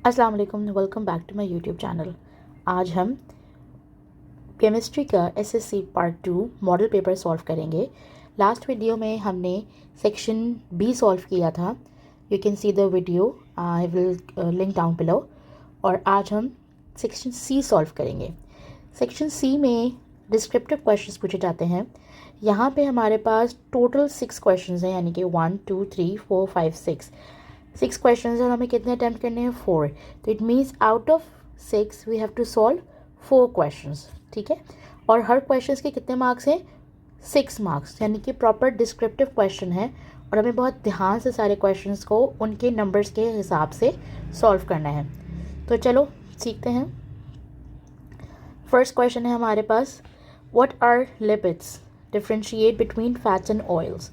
अस्सलाम वालेकुम, welcome back to my YouTube channel. आज हम केमिस्ट्री का SSC part 2 model paper solve करेंगे। लास्ट वीडियो में हमने सेक्शन बी सॉल्व किया था। You can see the video, I will link down below. और आज हम सेक्शन सी सॉल्व करेंगे। सेक्शन सी में डिस्क्रिप्टिव क्वेश्चंस पूछे जाते हैं। यहाँ पे हमारे पास टोटल 6 क्वेश्चंस हैं, यानी कि 1 2 3 4 5 6 क्वेश्चंस हैं और हमें कितने अटैम्प्ट करने हैं? 4। तो it means out of 6 we have to solve 4 questions. ठीक है, और हर क्वेश्चंस के कितने मार्क्स हैं? 6 मार्क्स, यानी कि प्रॉपर डिस्क्रिप्टिव क्वेश्चन है और हमें बहुत ध्यान से सारे क्वेश्चंस को उनके नंबर्स के हिसाब से सॉल्व करना है। तो चलो सीखते हैं। फर्स्ट क्वेश्चन है हमारे पास, what are lipids, differentiate between fats and oils.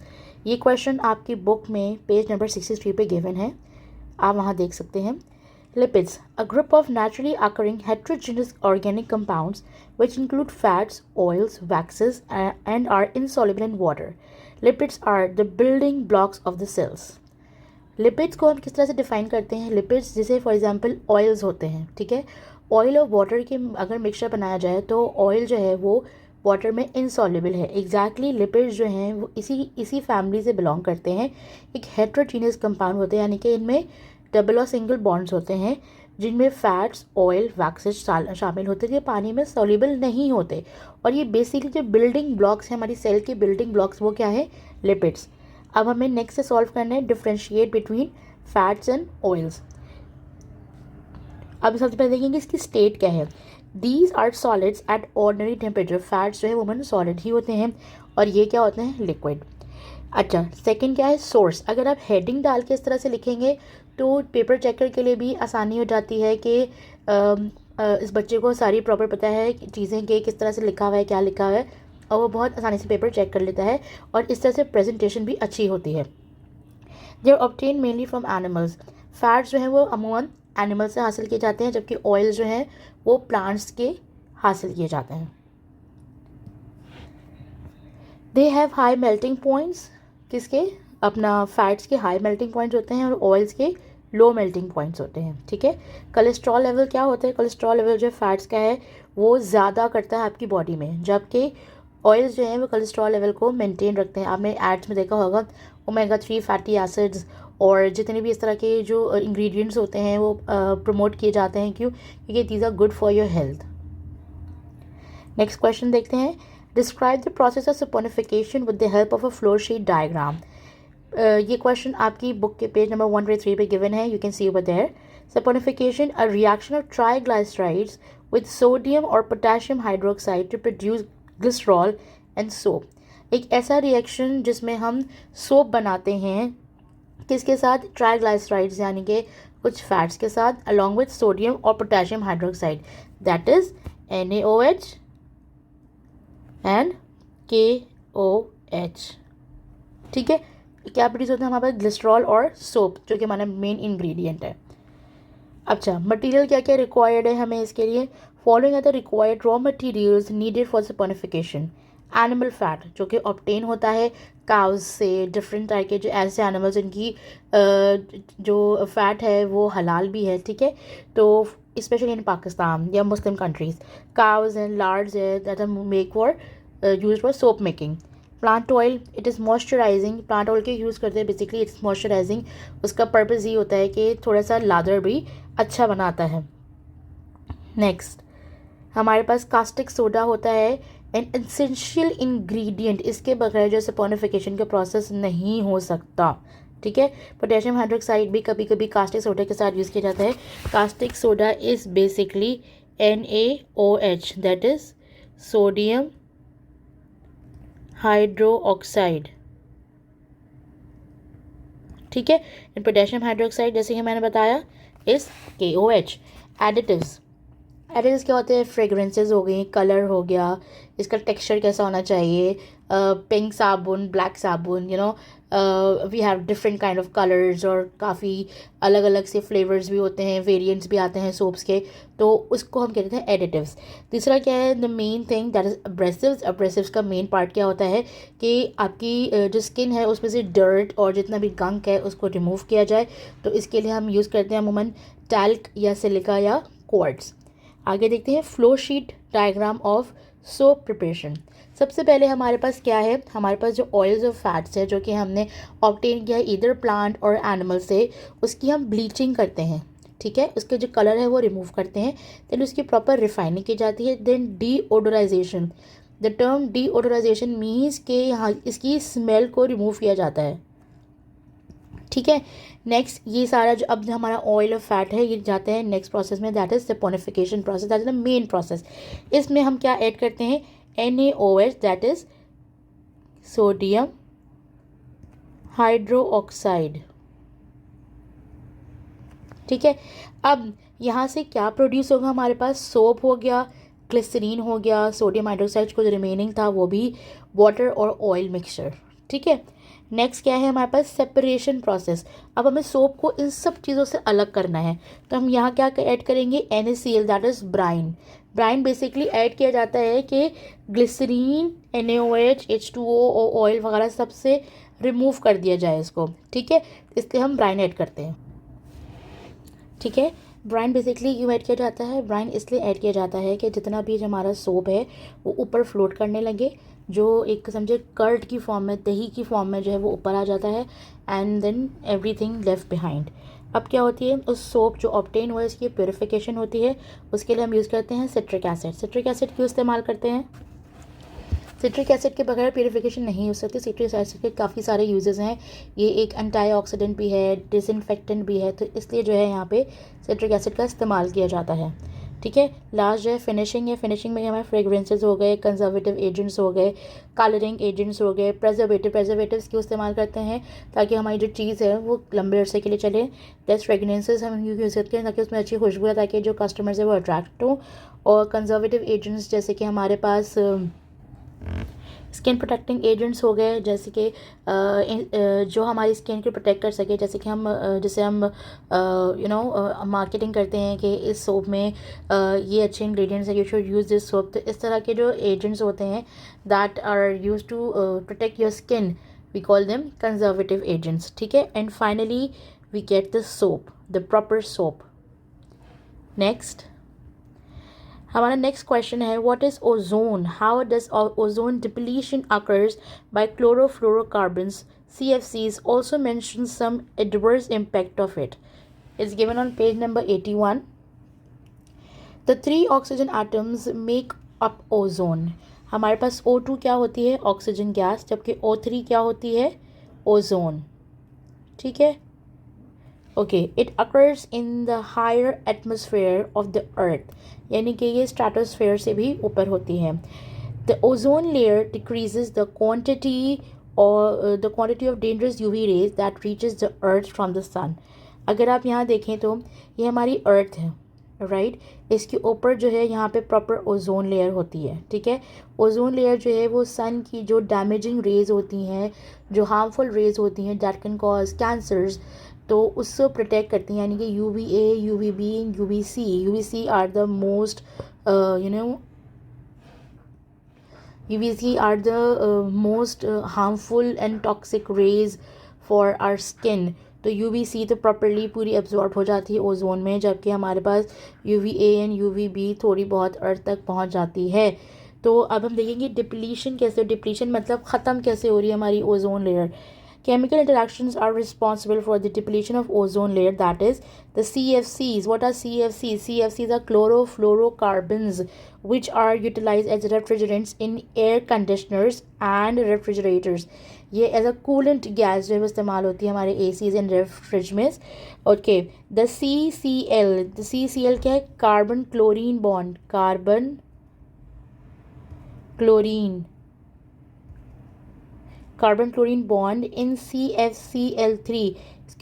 ये क्वेश्चन आपकी बुक में पेज नंबर 63 पे गिवन है, आप वहाँ देख सकते हैं। Lipids, a group of naturally occurring heterogeneous organic compounds which include fats, oils, waxes and are insoluble in water. Lipids are the building blocks of the cells. Lipids को हम किस तरह से डिफाइन करते हैं? लिपिड्स जैसे फॉर एग्जांपल ऑयल्स होते हैं, ठीक है। ऑयल और वाटर के अगर मिक्सचर बनाया जाए तो ऑयल जो है वो वाटर में इनसॉल्युबल है। एग्जैक्टली लिपिड्स जो हैं वो इसी फैमिली से बिलोंग करते हैं। एक हेट्रोजीनियस कंपाउंड होते हैं, यानी कि इनमें डबल और सिंगल बॉन्ड्स होते हैं, जिनमें फैट्स, ऑयल, वैक्सेस शामिल होते हैं, ये पानी में सॉल्युबल नहीं होते। और ये बेसिकली जो बिल्डिंग ब्लॉक्स हैं, हमारी सेल के बिल्डिंग ब्लॉक्स, वो क्या है? लिपिड्स। अब हमें नेक्स्ट से सॉल्व करना है differentiate between fats and oils. अब सबसे पहले देखेंगे इसकी स्टेट क्या है। These are solids at ordinary temperature. Fats जो है वो सॉलिड ही होते हैं और ये क्या होते हैं? लिक्विड। अच्छा, सेकंड क्या है? सोर्स। अगर आप हेडिंग डाल के इस तरह से लिखेंगे तो पेपर चेकर के लिए भी आसानी हो जाती है कि इस बच्चे को सारी प्रॉपर पता है चीज़ें कि किस तरह से लिखा हुआ है, क्या लिखा हुआ है, और वो बहुत आसानी से पेपर चेक कर लेता है और इस तरह से प्रेजेंटेशन भी अच्छी होती है। They are obtain mainly from animals. Fats जो हैं वो अमूमन एनिमल से हासिल किए जाते हैं, जबकि ऑयल जो हैं वो प्लांट्स के हासिल किए जाते हैं। They have high melting points. किसके? अपना फैट्स के हाई मेल्टिंग पॉइंट्स होते हैं और ऑयल्स के लो मेल्टिंग पॉइंट्स होते हैं। ठीक है। कोलेस्ट्रॉल लेवल क्या होता है? कोलेस्ट्रॉल लेवल जो फैट्स का है वो ज़्यादा करता है आपकी बॉडी में, जबकि ऑयल्स जो हैं वो कोलेस्ट्रॉल लेवल को मेंटेन रखते हैं। आपने एड्स में देखा होगा ओमेगा 3 फैटी एसिड्स और जितने भी इस तरह के जो इंग्रेडिएंट्स होते हैं वो प्रमोट किए जाते हैं। क्यों? क्योंकि these are good for your health. Next question देखते हैं। Describe the process of saponification with the help of a flow sheet diagram. ये क्वेश्चन आपकी बुक के पेज नंबर 123 पे गिवन है, you can see over there. Saponification, a reaction of triglycerides with sodium और potassium hydroxide to produce glycerol and soap. एक ऐसा reaction जिसमें हम सोप बनाते हैं, किसके साथ? ट्राइग्लिसराइड्स यानी कि कुछ फैट्स के साथ, अलॉन्ग विद सोडियम और potassium hydroxide, that is NaOH and KOH। ठीक है। क्या प्रोड्यूस होता है हमारे पास? ग्लिसरॉल और सोप, जो कि हमारा मेन इंग्रेडिएंट है। अच्छा, मटेरियल क्या क्या रिक्वायर्ड है हमें इसके लिए? Following are the required raw materials needed for saponification. Animal fat जो कि ऑब्टेन होता है काउज से, डिफरेंट टाइप के जो ऐसे एनिमल्स जिनकी जो फैट है वो हलाल भी है। ठीक है। तो स्पेशली इन पाकिस्तान या Muslim countries, cows and lards that are make for use for soap making. Plant oil, it is moisturising. Plant oil के यूज़ करते हैं बेसिकली, इट्स मॉइस्चराइजिंग। उसका पर्पज़ ये होता है कि थोड़ा सा लादर भी अच्छा बनाता है। नेक्स्ट हमारे पास कास्टिक सोडा होता है, एन एसेंशियल इंग्रेडिएंट। इसके बगैर जो सपोनिफिकेशन का प्रोसेस नहीं हो सकता। ठीक है। पोटेशियम हाइड्रोक्साइड भी कभी कभी कास्टिक सोडा के साथ यूज़ किया जाता है। Caustic soda is basically NaOH, that is sodium hydro oxide. ठीक है। एंड पोटेशियम हाइड्रोक्साइड जैसे कि मैंने बताया इस KOH। एडिटिव्स, एडिटिव्स क्या होते हैं? फ्रेगरेंसेस हो गई, कलर हो गया, इसका टेक्सचर कैसा होना चाहिए, पिंक साबुन, ब्लैक साबुन, we have different kind of colours और काफ़ी अलग अलग से फ्लेवर्स भी होते हैं, वेरिएंट्स भी आते हैं सोप्स के, तो उसको हम कहते हैं एडिटिव्स। तीसरा क्या है, the main thing that is abrasives. Abrasives का मेन पार्ट क्या होता है कि आपकी जो स्किन है उसमें से डर्ट और जितना भी गंक है उसको रिमूव किया जाए, तो इसके लिए हम यूज़ करते हैं अमूमन टैल्क या सिलिका या क्वार्ट्ज। आगे देखते हैं flow sheet diagram of soap preparation. सबसे पहले हमारे पास क्या है, हमारे पास जो ऑयल्स और फैट्स है जो कि हमने ऑब्टेन किया है इधर प्लांट और एनिमल से, उसकी हम ब्लीचिंग करते हैं, ठीक है, उसके जो कलर है वो रिमूव करते हैं, देन उसकी प्रॉपर रिफाइनिंग की जाती है, देन डीओडोराइजेशन। द टर्म डीओडोराइजेशन मीन्स कि यहाँ इसकी स्मेल को रिमूव किया जाता है, ठीक है। नेक्स्ट ये सारा जो अब हमारा ऑयल और फैट है ये जाते हैं नेक्स्ट प्रोसेस में, that is saponification process, that is the main process. इसमें हम क्या ऐड करते हैं, NaOH, that is sodium hydro oxide, ठीक है। अब यहाँ से क्या प्रोड्यूस होगा, हमारे पास सोप हो गया, ग्लिसरीन हो गया, सोडियम हाइड्रोक्साइड को जो रिमेनिंग था वो भी, वाटर और ऑयल मिक्सचर, ठीक है। नेक्स्ट क्या है हमारे पास, सेपरेशन प्रोसेस। अब हमें सोप को इन सब चीज़ों से अलग करना है, तो हम यहाँ क्या ऐड करेंगे, NaCl, that is brine. Brine basically add किया जाता है कि ग्लिसरीन, NaOH, H2O और ऑयल वगैरह सबसे रिमूव कर दिया जाए इसको, ठीक है, इसलिए हम ब्राइन ऐड करते हैं, ठीक है। ब्राइन बेसिकली क्यों ऐड किया जाता है, ब्राइन इसलिए ऐड किया जाता है कि जितना भी हमारा सोप है वो ऊपर फ्लोट करने लगे, जो एक समझे कर्ड की फॉर्म में, दही की फॉर्म में जो है वो ऊपर आ जाता है, and then everything left behind. अब क्या होती है, उस सोप जो ऑब्टेन हुआ है इसकी प्योरीफिकेशन होती है, उसके लिए हम यूज़ करते हैं सिट्रिक एसिड। सिट्रिक एसिड क्यों इस्तेमाल करते हैं, सिट्रिक एसिड के बगैर प्यूरिफिकेशन नहीं हो सकती। सिट्रिक एसिड के काफ़ी सारे यूजेस हैं, ये एक एंटीऑक्सीडेंट भी है, डिसइंफेक्टेंट भी है, तो इसलिए जो है यहाँ पे सिट्रिक एसिड का इस्तेमाल किया जाता है, ठीक है। लास्ट जो है फिनिशिंग है, फिनिशिंग में हमारे फ्रेगरेंसेज हो गए, कंजर्वेटिव एजेंट्स हो गए, कलरिंग एजेंट्स हो गए, प्रेजर्वेटिव्स क्यों इस्तेमाल करते हैं, ताकि हमारी जो चीज़ है वो लंबे अरसे के लिए चले। दैट्स फ्रेगरेंसेज हम यूज़ करते हैं ताकि उसमें अच्छी खुशबू है, ताकि जो कस्टमर्स है वो अट्रैक्ट हो। और कंजर्वेटिव एजेंट्स जैसे कि हमारे पास स्किन प्रोटेक्टिंग एजेंट्स हो गए, जैसे कि जो हमारी स्किन को प्रोटेक्ट कर सके, जैसे कि हम जैसे हम मार्केटिंग करते हैं कि इस सोप में ये अच्छे इंग्रेडिएंट्स हैं, you should use this soap, तो इस तरह के जो एजेंट्स होते हैं that are use to protect your skin, we call them conservative agents, ठीक है। And finally we get the soap, the proper soap. Next हमारा नेक्स्ट क्वेश्चन है, what is ozone, how does ozone depletion occurs by chlorofluorocarbons, CFCs, also mentions some adverse impact of it. It's given on page number 81. The 3 oxygen atoms make up ozone. हमारे पास O2 क्या होती है, oxygen gas, जबकि O3 क्या होती है, ozone, ठीक है। Okay, it occurs in the higher atmosphere of the earth, यानी कि ये स्ट्रेटोस्फेयर से भी ऊपर होती है। The ozone layer decreases the quantity of dangerous UV rays that reaches the earth from the sun. अगर आप यहाँ देखें तो ये हमारी अर्थ है, राइट, इसके ऊपर जो है यहाँ पे प्रॉपर ओजोन लेयर होती है, ठीक है। ओजोन लेयर जो है वो सन की जो डैमेजिंग रेज होती हैं, जो हार्मफुल रेज होती हैं दैट कैन कॉज कैंसर्स, तो उससे प्रोटेक्ट करती हैं, यानी कि UVA, UVB, UVC, UVC are the most UVC are the most harmful and toxic rays for our skin। तो UVC तो प्रॉपरली पूरी एब्जॉर्ब हो जाती है ओजोन में, जबकि हमारे पास UVA एंड UVB थोड़ी बहुत अर्थ तक पहुंच जाती है। तो अब हम देखेंगे डिप्लीशन कैसे, डिप्लीशन मतलब ख़त्म कैसे हो रही है हमारी ozone layer. Chemical interactions are responsible for the depletion of ozone layer, that is the CFCs. What are CFCs? CFCs are chlorofluorocarbons, which are utilized as refrigerants in air conditioners and refrigerators. ये as a coolant gas जो है इस्तेमाल होती है हमारे ACs and रेफ्रिज में। Okay, the CCl क्या है, carbon chlorine bond, carbon chlorine bond in CFCl3,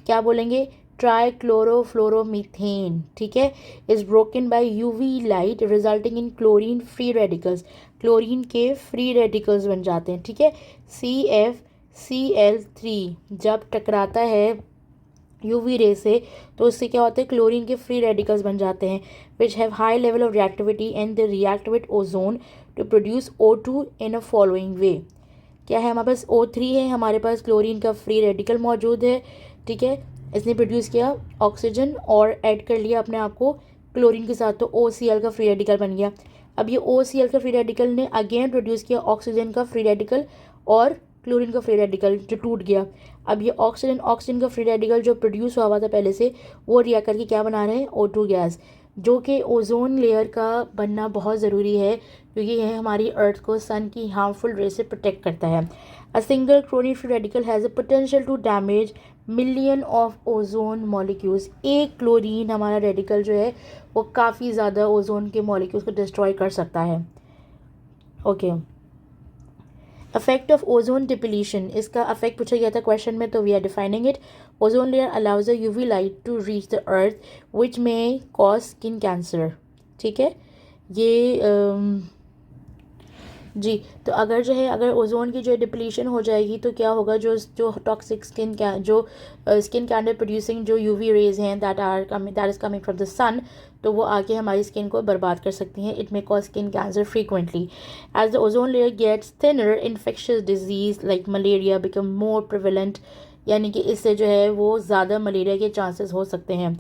क्या बोलेंगे, ट्राइक्लोरोफ्लोरोमीथेन, ठीक है, is broken by UV light resulting in chlorine free radicals, chlorine के फ्री रेडिकल्स बन जाते हैं, ठीक है। Cl3 जब टकराता है यूवी रे से तो उससे क्या होता है, क्लोरीन के फ्री रेडिकल्स बन जाते हैं which have high level of reactivity and they react with ozone to produce O2 in a following way. क्या है हमारे पास, O3 है, हमारे पास क्लोरीन का फ्री रेडिकल मौजूद है, ठीक है, इसने प्रोड्यूस किया ऑक्सीजन और ऐड कर लिया अपने आप को क्लोरीन के साथ, तो OCl का फ्री रेडिकल बन गया। अब ये OCl का फ्री रेडिकल ने अगेन प्रोड्यूस किया ऑक्सीजन का फ्री रेडिकल और क्लोरीन का फ्री रेडिकल जो टूट गया। अब ये ऑक्सीजन का फ्री रेडिकल जो प्रोड्यूस हुआ था पहले से, वो रिएक्ट करके क्या बना रहे हैं, O2 गैस, जो कि ओजोन लेयर का बनना बहुत ज़रूरी है क्योंकि यह हमारी अर्थ को सन की हार्मफुल रे से प्रोटेक्ट करता है। A single chlorine free radical has a potential to damage million of ozone molecules. एक क्लोरीन हमारा रेडिकल जो है वो काफ़ी ज़्यादा ओजोन के मॉलिक्यूल्स को डिस्ट्रॉय कर सकता है। Okay, affect of ozone depletion, इसका अफेक्ट पूछा गया था क्वेश्चन में, तो we are defining it. Ozone layer allows the UV light to reach the earth which may cause skin cancer. ठीक है, ये जी, तो अगर जो है अगर ओजोन की जो डिप्लीशन हो जाएगी तो क्या होगा, जो जो टॉक्सिक स्किन कैंसर प्रोड्यूसिंग जो यूवी रेज हैं that is coming from the sun, तो वो आके हमारी स्किन को बर्बाद कर सकती हैं। It may cause skin cancer frequently. As the ozone layer gets thinner, infectious disease like malaria become more prevalent, यानी कि इससे जो है वो ज़्यादा मलेरिया के चांसेस हो सकते हैं।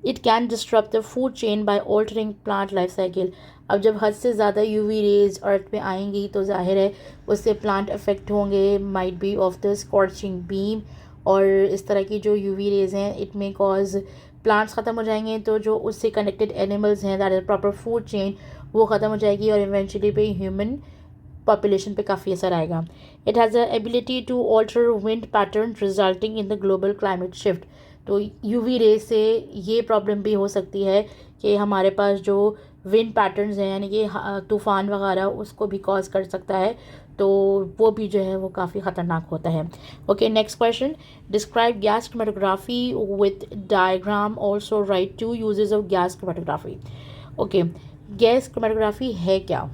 It can disturb the food chain by altering plant life cycle. अब जब हद से ज़्यादा यूवी रेज अर्थ पे आएंगी तो जाहिर है उससे प्लांट अफेक्ट होंगे, might be of the scorching beam, और इस तरह की जो यूवी रेज हैं इट में कॉज प्लांट्स ख़त्म हो जाएंगे, तो जो उससे कनेक्टेड एनिमल्स हैं that is proper food chain वो ख़त्म हो जाएगी और इवेंचुअली पे ह्यूमन पॉपुलेशन पे काफ़ी असर आएगा। It has the ability to alter wind pattern resulting in the global climate shift. तो यूवी रे से ये प्रॉब्लम भी हो सकती है कि हमारे पास जो विंड पैटर्न्स हैं यानी कि तूफ़ान वगैरह उसको भी कॉज कर सकता है, तो वो भी जो है वो काफ़ी ख़तरनाक होता है। Okay, next question, describe gas chromatography with diagram, also right 2 uses of gas chromatography. Okay, gas chromatography है क्या?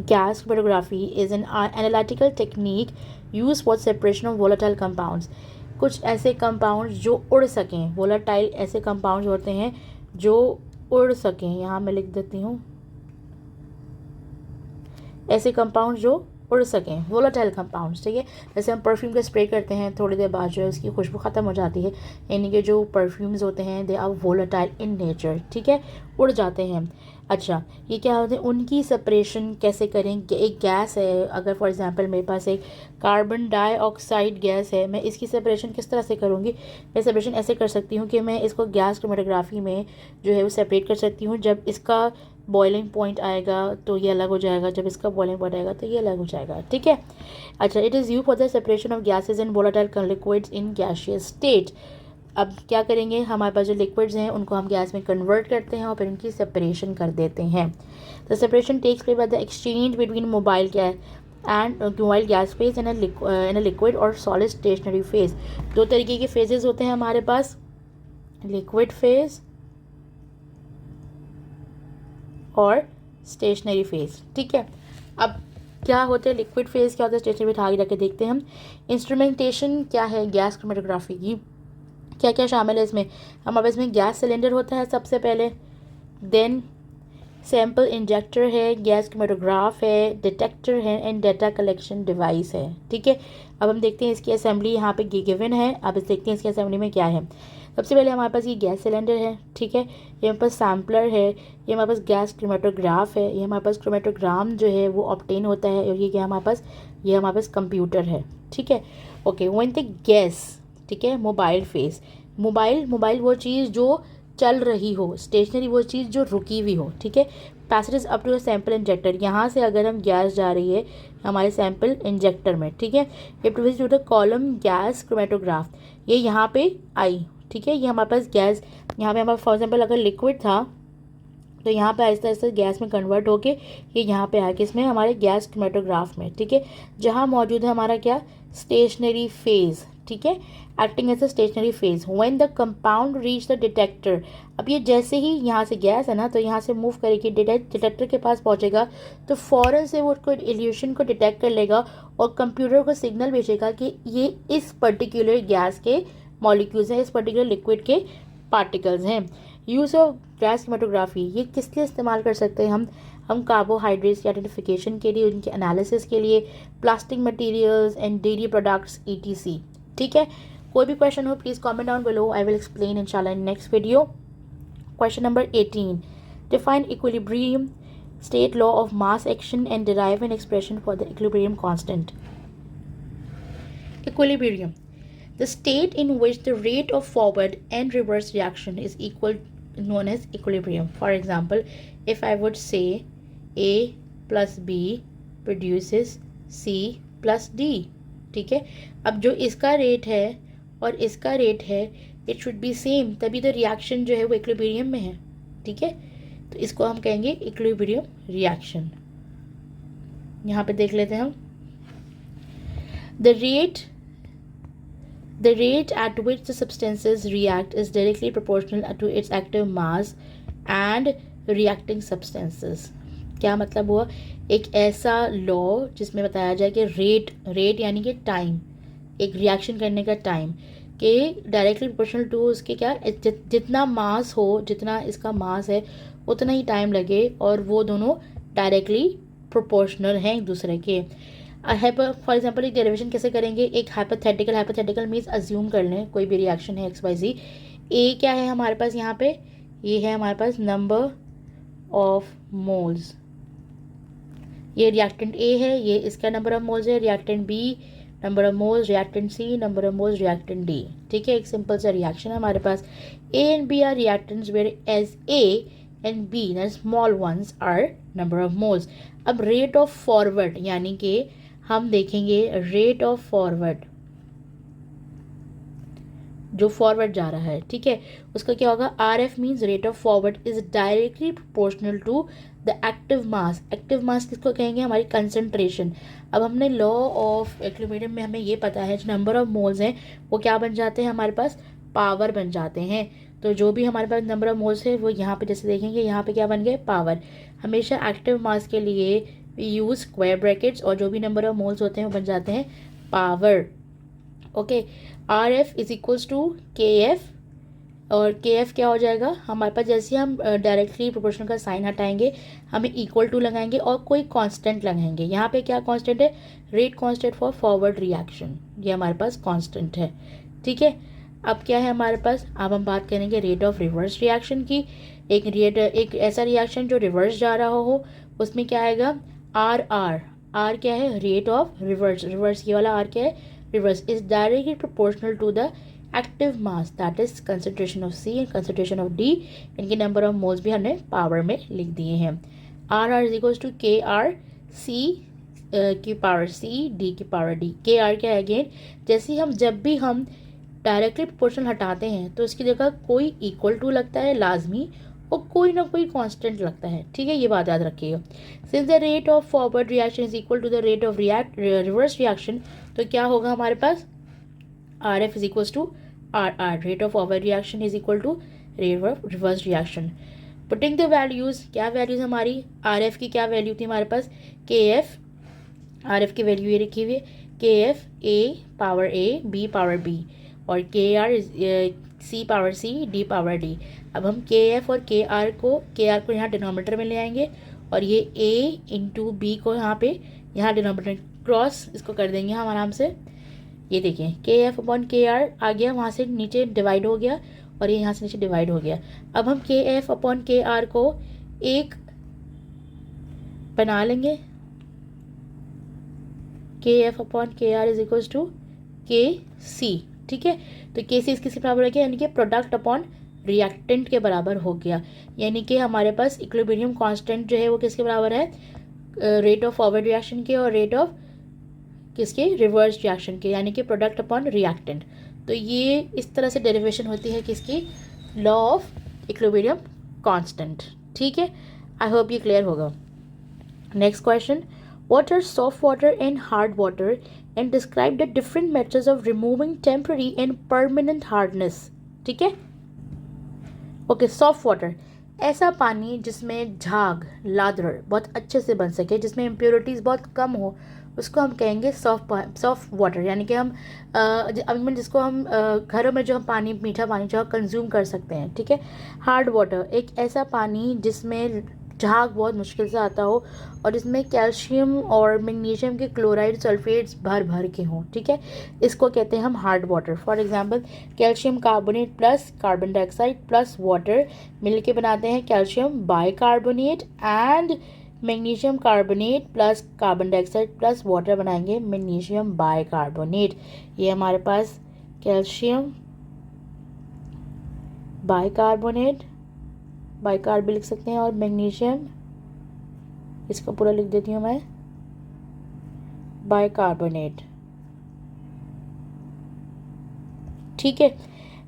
Gas chromatography is an analytical technique used for separation of volatile compounds. कुछ ऐसे कंपाउंड्स जो उड़ सकें, वोलाटाइल ऐसे compounds होते हैं जो उड़ सकें, यहाँ मैं लिख देती हूँ, ऐसे कंपाउंड्स जो उड़ सकें, वोलाटाइल कंपाउंड्स, ठीक है। जैसे हम परफ्यूम का स्प्रे करते हैं, थोड़ी देर बाद जो है उसकी खुशबू ख़त्म हो जाती है, यानी कि जो परफ्यूम्स होते हैं they are volatile in nature, ठीक है, उड़ जाते हैं। अच्छा, ये क्या होते हैं, उनकी सेपरेशन कैसे करें? एक गैस है, अगर फॉर एग्जांपल मेरे पास एक कार्बन डाइऑक्साइड गैस है, मैं इसकी सेपरेशन किस तरह से करूँगी? मैं सेपरेशन ऐसे कर सकती हूँ कि मैं इसको गैस क्रोमेटोग्राफी में जो है वो सेपरेट कर सकती हूँ। जब इसका बॉइलिंग पॉइंट आएगा तो ये अलग हो जाएगा, जब इसका बॉइलिंग पॉइंट आएगा तो ये अलग हो जाएगा, ठीक है। अच्छा, it is use for the separation of gases and volatile liquids in gaseous state. अब क्या करेंगे, हमारे पास जो लिक्विड्स हैं उनको हम गैस में कन्वर्ट करते हैं और फिर उनकी सेपरेशन कर देते हैं। The separation takes place by the exchange between mobile gas phase and a liquid और सॉलिड स्टेशनरी फेज। दो तरीके के फेजेस होते हैं हमारे पास, लिक्विड फेज और स्टेशनरी फेज, ठीक है। अब क्या होते हैं लिक्विड फेज, क्या होता है स्टेशनरी फेज, आगे जाके देखते हैं हम। इंस्ट्रूमेंटेशन क्या है गैस क्रोमेटोग्राफी की, क्या क्या शामिल है इसमें? हमारे पास इसमें गैस सिलेंडर होता है सबसे पहले, देन सैंपल इंजेक्टर है, गैस क्रोमेटोग्राफ है, डिटेक्टर है एंड डेटा कलेक्शन डिवाइस है, ठीक है। अब हम देखते हैं इसकी असेंबली यहाँ पे गिवन है, अब देखते हैं इसकी असेंबली में क्या है। सबसे पहले हमारे पास ये गैस सिलेंडर है, ठीक है, ये हमारे पास सैम्पलर है, ये हमारे पास गैस क्रोमेटोग्राफ है, ये हमारे पास क्रोमेटोग्राम जो है वो ऑब्टेन होता है, और ये क्या हमारे पास, ये हमारे पास कंप्यूटर है, ठीक है। ओके, व्हेन द गैस, ठीक है, मोबाइल फेज, मोबाइल वो चीज़ जो चल रही हो, स्टेशनरी वो चीज़ जो रुकी हुई हो, ठीक है। Passage up to sample injector, यहाँ से अगर हम गैस जा रही है हमारे सैंपल इंजेक्टर में, ठीक है, ये produce to the column gas chromatograph, ये यहाँ पे आई, ठीक है, ये हमारे पास गैस, यहाँ पे हमारे फॉर एग्जाम्पल अगर लिक्विड था तो यहाँ पे आहिस्ता आहिस्ता गैस में कन्वर्ट होके ये यहाँ पे आके इसमें हमारे गैस क्रोमेटोग्राफ में, ठीक है, जहाँ मौजूद है हमारा क्या, स्टेशनरी फेज, ठीक है, acting as a stationary phase when the compound reach the detector. अब ये जैसे ही यहाँ से गैस है ना, तो यहाँ से मूव करेगी, डिटेक्टर के पास पहुँचेगा तो फ़ौरन से वो उसको इल्यूशन को डिटेक्ट कर लेगा और कंप्यूटर को सिग्नल भेजेगा कि ये इस पर्टिकुलर गैस के मॉलिक्यूल्स हैं, इस पर्टिकुलर लिक्विड के पार्टिकल्स हैं। यूज़ ऑफ गैस क्रोमेटोग्राफी, ये किस लिए इस्तेमाल कर सकते हैं हम कार्बोहाइड्रेट्स की आइडेंटिफिकेशन के लिए, उनके एनालिसिस के लिए, plastic materials and dairy products ETC, ठीक है। कोई भी क्वेश्चन हो please comment down below, I will explain इंशाल्लाह in next video. Question number 18, define equilibrium, state law of mass action and derive an expression for the equilibrium constant. Equilibrium, the state in which the rate of forward and reverse reaction is equal, known as equilibrium. For example, if I would say A plus B produces C plus D, ठीक है। अब जो इसका rate है और इसका rate है, it should be same, तभी तो रिएक्शन जो है वो इक्विलिब्रियम में है, ठीक है। तो इसको हम कहेंगे इक्विलिब्रियम रिएक्शन। यहाँ पे देख लेते हैं हम, The rate at which the substances react is directly proportional to its active mass and reacting substances। क्या मतलब हुआ, एक ऐसा लॉ जिसमें बताया जाए कि रेट यानी कि टाइम, एक रिएक्शन करने का टाइम के डायरेक्टली प्रोपोर्शनल टू उसके क्या, जितना मास हो, जितना इसका मास है उतना ही टाइम लगे, और वो दोनों डायरेक्टली प्रोपोर्शनल हैं एक दूसरे के। फॉर एग्जाम्पल एक डेरिवेशन कैसे करेंगे, एक हाइपोथेटिकल मीन्स अज्यूम कर लें कोई भी रिएक्शन है XYZ। ए क्या है हमारे पास यहाँ पे, ये है हमारे पास नंबर ऑफ मोल्स, ये रिएक्टेंट A है, ये इसका नंबर ऑफ मोल्स है, reactant B number of moles, reactant C number of moles, reactant D, ठीक है। एक सिंपल सा रिएक्शन है हमारे पास। A and B are reactants whereas A and B the small ones are number of moles। अब rate of forward यानी कि हम देखेंगे रेट ऑफ फॉरवर्ड, जो फॉरवर्ड जा रहा है, ठीक है, उसका क्या होगा, RF means rate of forward is directly proportional to the active mass. Active mass किसको कहेंगे, हमारी कंसंट्रेशन। अब हमने लॉ ऑफ इक्विलिब्रियम में हमें ये पता है, जो नंबर ऑफ मोल्स हैं वो क्या बन जाते हैं हमारे पास, पावर बन जाते हैं। तो जो भी हमारे पास नंबर ऑफ मोल्स है वो यहाँ पे जैसे देखेंगे, यहाँ पे क्या बन गए, पावर। हमेशा एक्टिव मास के लिए यूज स्क्वायर ब्रैकेट्स, और जो भी नंबर ऑफ मोल्स होते हैं वो बन जाते हैं power, okay. RF is equals to KF, और KF क्या हो जाएगा हमारे पास, जैसे हम डायरेक्टली प्रोपोर्शनल का साइन हटाएंगे, हमें इक्वल टू लगाएंगे और कोई कांस्टेंट लगाएंगे। यहाँ पे क्या कांस्टेंट है, rate constant for forward reaction, ये हमारे पास कांस्टेंट है, ठीक है। अब क्या है हमारे पास, अब हम बात करेंगे रेट ऑफ रिवर्स रिएक्शन की। एक ऐसा रिएक्शन जो रिवर्स जा रहा हो, उसमें क्या आएगा, R क्या है, रेट ऑफ रिवर्स, ये वाला R क्या है, reverse, is directly proportional to the active mass, that is concentration of C and concentration of D। इनके नंबर ऑफ मोल्स भी हमने पावर में लिख दिए हैं। R is equals to KR C की पावर C D की पावर D। KR क्या है, अगेन जैसे हम जब भी हम डायरेक्टली प्रोपोर्शनल हटाते हैं तो इसकी जगह कोई इक्वल टू लगता है लाजमी, और कोई ना कोई कांस्टेंट लगता है, ठीक है, ये बात याद रखिएगा। Since the rate of forward reaction is equal to the rate of reverse reaction, तो क्या होगा हमारे पास, RF is equals to RR, rate of forward reaction is equal to rate of reverse reaction. Putting the values, क्या values हमारी, RF की क्या value थी हमारे पास, KF, RF की वैल्यू ये रखी हुई है, KF A power A B power B, और KR C power C D power D। अब हम KF और KR को यहाँ डिनोमिनेटर में ले आएंगे, और ये A इंटू B को यहाँ डिनोमिनेटर क्रॉस इसको कर देंगे हम आराम से। ये देखिए KF अपॉन KR आ गया, वहाँ से नीचे डिवाइड हो गया, और ये यहाँ से नीचे डिवाइड हो गया। अब हम KF अपॉन KR को एक बना लेंगे, KF upon KR is equals to KC, ठीक है। तो KC किसके बराबर हो गया, यानी कि प्रोडक्ट अपॉन रिएक्टेंट के बराबर हो गया, यानी कि हमारे पास इक्विलिब्रियम कांस्टेंट जो है वो किसके बराबर है, रेट ऑफ फॉरवर्ड रिएक्शन के और रेट ऑफ किसके, रिवर्स रिएक्शन के, यानी कि प्रोडक्ट अपॉन रिएक्टेंट। तो ये इस तरह से डेरिवेशन होती है किसकी, लॉ ऑफ इक्विलिब्रियम कांस्टेंट, ठीक है, आई होप ये क्लियर होगा। Next question, what are soft water and hard water and describe the different methods of removing temporary and permanent hardness। ठीक है, ओके। सॉफ्ट वाटर, ऐसा पानी जिसमें झाग लादड़ बहुत अच्छे से बन सके, जिसमें इम्प्योरिटीज़ बहुत कम हो, उसको हम कहेंगे सॉफ्ट वाटर। यानी कि हम जिसको हम घरों में जो हम पानी, मीठा पानी जो कंज्यूम कर सकते हैं। ठीक है। हार्ड वाटर, एक ऐसा पानी जिसमें झाग बहुत मुश्किल से आता हो और जिसमें कैल्शियम और मैग्नीशियम के क्लोराइड सल्फेट्स भर भर के हों। ठीक है, इसको कहते हैं हम hard water. For example, calcium carbonate plus carbon dioxide plus water मिलके बनाते हैं calcium bicarbonate, and magnesium carbonate plus carbon dioxide plus water बनाएंगे मैग्नीशियम बाइकार्बोनेट। ये हमारे पास कैल्शियम बाइकार्बोनेट, बाइकार्ब भी लिख सकते हैं, और मैग्नीशियम, इसको पूरा लिख देती हूँ मैं, बाइकार्बोनेट। ठीक है।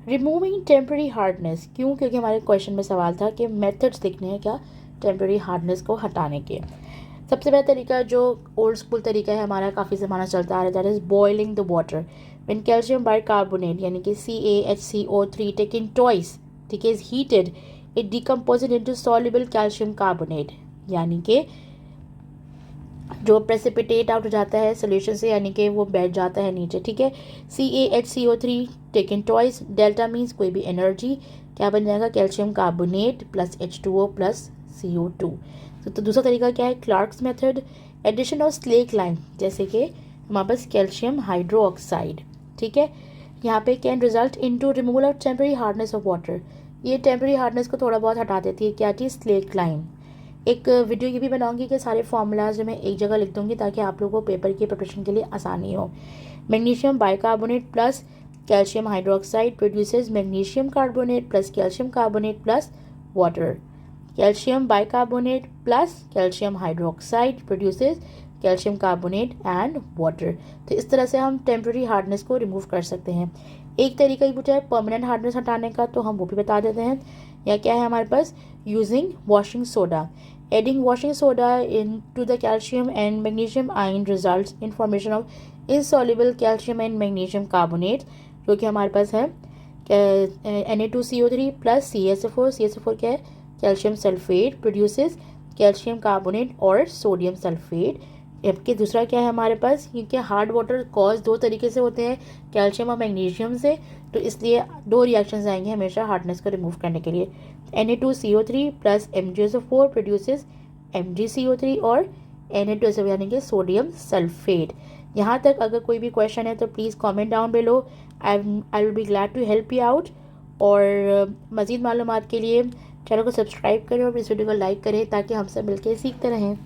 रिमूविंग टेम्पररी हार्डनेस, क्यों? क्योंकि हमारे क्वेश्चन में सवाल था कि मेथड्स लिखने हैं क्या टेम्पररी हार्डनेस को हटाने के। सबसे पहला तरीका जो ओल्ड स्कूल तरीका है हमारा, काफ़ी ज़माना चलता आ रहा है, that is boiling the water. When calcium bicarbonate यानी कि CaHCO3 टेकन ट्वाइस, ठीक है, is heated, it decompose into soluble calcium carbonate, यानी कि जो प्रेसिपिटेट आउट हो जाता है सोल्यूशन से, यानी कि वो बैठ जाता है नीचे। ठीक है। CaHCO3 taken twice, delta means कोई भी एनर्जी, क्या बन जाएगा? Calcium carbonate plus H2O plus CO2। तो दूसरा तरीका क्या है? Clark's method, addition of slake lime, जैसे कि हमारे पास कैल्शियम हाइड्रोक्साइड। ठीक है, यहाँ पे can result into removal of temporary hardness of water. ये टेम्पररी हार्डनेस को थोड़ा बहुत हटा देती है। क्या चीज़? Slake lime. एक वीडियो ये भी बनाऊंगी कि सारे फार्मूलाज जो मैं एक जगह लिख दूंगी ताकि आप लोगों को पेपर की प्रिपरेशन के लिए आसानी हो। Magnesium bicarbonate plus calcium hydroxide produces magnesium carbonate plus calcium carbonate plus water. Calcium bicarbonate plus calcium hydroxide produces calcium carbonate and water. तो इस तरह से हम टेम्पररी हार्डनेस को रिमूव कर सकते हैं। एक तरीका ही पूछा है परमानेंट हार्डनेस हटाने का, तो हम वो भी बता देते हैं। या क्या है हमारे पास? Using washing soda, adding washing soda into the calcium and magnesium ion result in formation of insoluble calcium and magnesium carbonate, जो कि हमारे पास है Na2CO3 प्लस CaSO4। CaSO4 क्या है? Calcium sulphate produces calcium carbonate और sodium sulphate. जबकि दूसरा क्या है हमारे पास? क्योंकि हार्ड वाटर कॉज दो तरीके से होते हैं, कैल्शियम और मैग्नीशियम से, तो इसलिए दो रिएक्शंस आएंगे हमेशा हार्डनेस को रिमूव करने के लिए। Na2CO3 plus MgSO4 produces MgCO3 और Na2SO यानी कि सोडियम सल्फेट। यहाँ तक अगर कोई भी क्वेश्चन है तो please comment down below, I will be glad to help you out. और मज़ीद मालूमात के लिए चैनल को सब्सक्राइब करें और इस वीडियो को लाइक करें ताकि हम सब मिलकर सीखते रहें।